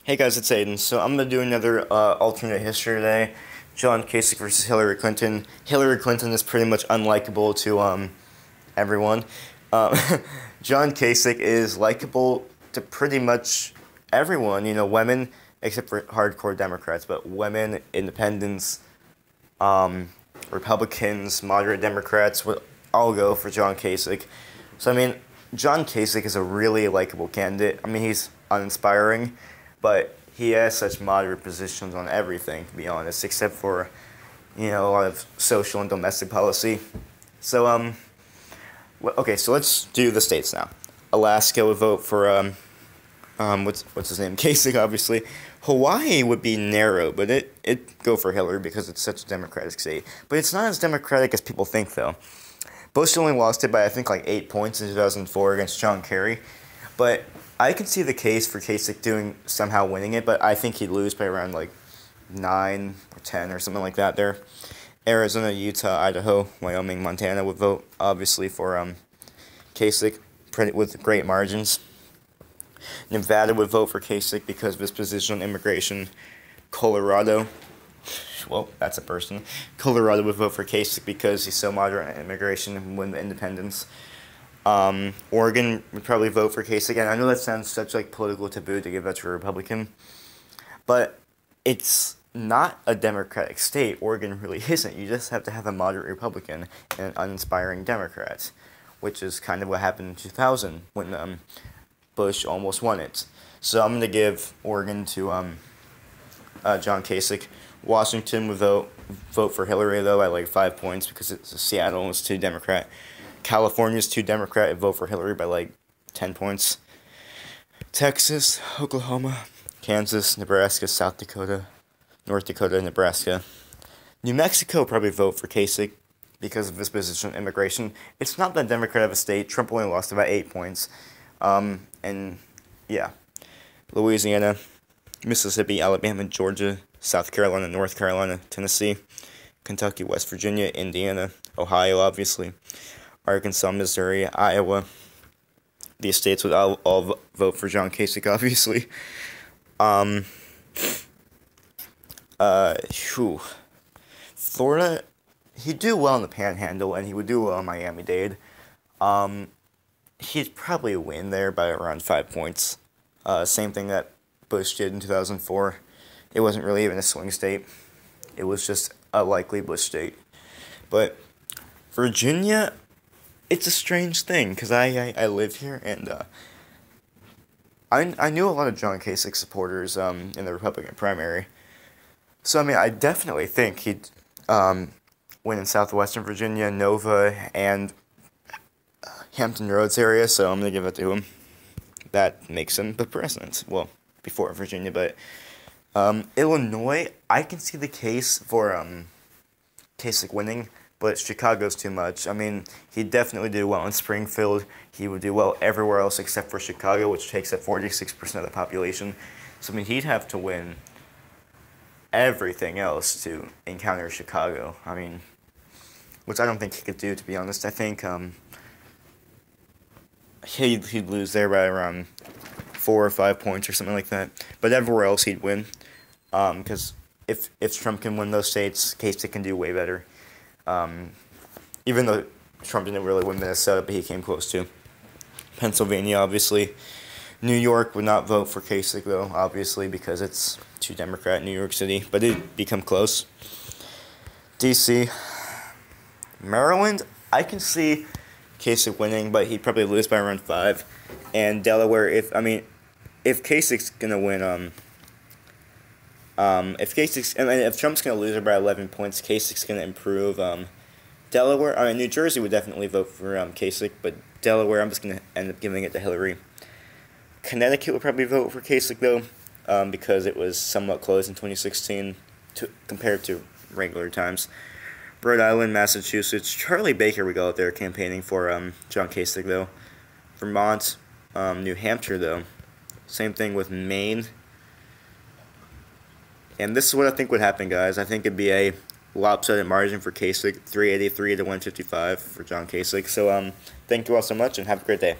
Hey guys, it's Aiden. So I'm gonna do another alternate history today. John Kasich versus Hillary Clinton. Hillary Clinton is pretty much unlikable to everyone. Um, John Kasich is likable to pretty much everyone. You know, women except for hardcore Democrats, but women, independents, Republicans, moderate Democrats would all go for John Kasich. So I mean, John Kasich is a really likable candidate. I mean, he's uninspiring, but he has such moderate positions on everything, to be honest, except for, a lot of social and domestic policy. So okay, so let's do the states now. Alaska would vote for what's his name? Kasich, obviously. Hawaii would be narrow, but it go for Hillary because it's such a democratic state. But it's not as democratic as people think, though. Bush only lost it by I think like 8 points in 2004 against John Kerry, but I can see the case for Kasich somehow winning it, but I think he'd lose by around like 9 or 10 or something like that. There, Arizona, Utah, Idaho, Wyoming, Montana would vote obviously for Kasich with great margins. Nevada would vote for Kasich because of his position on immigration. Colorado, well, that's a person. Colorado would vote for Kasich because he's so moderate on immigration and win the independence. Oregon would probably vote for Kasich, and I know that sounds such like political taboo to give that to a Republican, but it's not a Democratic state. Oregon really isn't. You just have to have a moderate Republican and an uninspiring Democrat, which is kind of what happened in 2000 when Bush almost won it. So I'm going to give Oregon to John Kasich. Washington would vote for Hillary, though, at like 5 points because it's Seattle and it's too Democrat. California's too Democrat and vote for Hillary by like 10 points. Texas, Oklahoma, Kansas, Nebraska, South Dakota, North Dakota, Nebraska. New Mexico probably vote for Kasich because of his position on immigration. It's not that Democrat of a state. Trump only lost about 8 points. And yeah, Louisiana, Mississippi, Alabama, Georgia, South Carolina, North Carolina, Tennessee, Kentucky, West Virginia, Indiana, Ohio, obviously, Arkansas, Missouri, Iowa. These states would all vote for John Kasich, obviously. Florida, he'd do well in the Panhandle, and he would do well in Miami-Dade. He'd probably win there by around 5 points. Same thing that Bush did in 2004. It wasn't really even a swing state. It was just a likely Bush state. But Virginia, it's a strange thing because I live here, and I knew a lot of John Kasich supporters in the Republican primary. So, I mean, I definitely think he'd win in southwestern Virginia, Nova, and Hampton Roads area, so I'm going to give it to him. That makes him the president. Well, before Virginia, but Illinois, I can see the case for Kasich winning, but Chicago's too much. I mean, he'd definitely do well in Springfield. He would do well everywhere else except for Chicago, which takes up 46% of the population. So, I mean, he'd have to win everything else to encounter Chicago. I mean, which I don't think he could do, to be honest. I think he'd lose there by around 4 or 5 points or something like that. But everywhere else he'd win. Because if Trump can win those states, Kasich can do way better. Even though Trump didn't really win Minnesota, but he came close to. Pennsylvania, obviously. New York would not vote for Kasich, though, obviously, because it's too Democrat, New York City. But it'd become close. D.C., Maryland, I can see Kasich winning, but he'd probably lose by around 5. And Delaware, if Kasich's gonna win, if Trump's gonna lose it by 11 points, Kasich's gonna improve. New Jersey would definitely vote for Kasich, but Delaware, I'm just gonna end up giving it to Hillary. Connecticut would probably vote for Kasich though, because it was somewhat close in 2016 compared to regular times. Rhode Island, Massachusetts, Charlie Baker would go out there campaigning for John Kasich though. Vermont, New Hampshire though, same thing with Maine. And this is what I think would happen, guys. I think it'd be a lopsided margin for Kasich, 383 to 155 for John Kasich. So thank you all so much and have a great day.